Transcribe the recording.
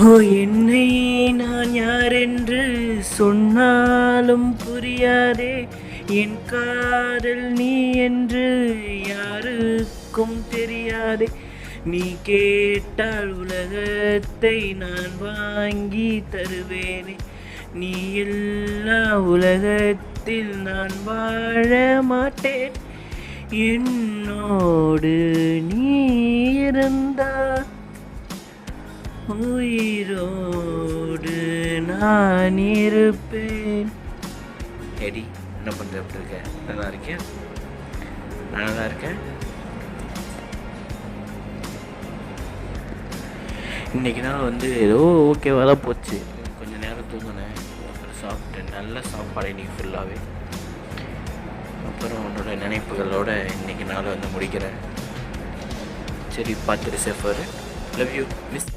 ஓ என்னை நான் யாரென்று சொன்னாலும் புரியாதே, என் காதல் நீ என்று யாருக்கும் தெரியாதே. நீ கேட்டால் உலகத்தை நான் வாங்கி தருவேனே, நீ எல்லா உலகத்தில் நான் வாழ மாட்டேன். என்னோடு நீ இருந்தால் உயிரோடு நான் இருப்பேன். எடி, என்ன பண்ணுற? எப்படி இருக்க? நல்லா இருக்கேன், நான் நல்லா இருக்கேன். இன்றைக்கி நாள் வந்து ஏதோ ஓகேவாக தான் போச்சு. கொஞ்சம் நேரம் தூங்கினேன், அப்புறம் சாப்பிட்டேன். நல்ல சாப்பாடு இன்றைக்கி ஃபுல்லாகவே. அப்புறம் உன்னோட நினைப்புகளோட இன்றைக்கி நாள் வந்து முடிக்கிறேன். சரி, பார்த்துட்டு சேஃபாரு. Love you miss.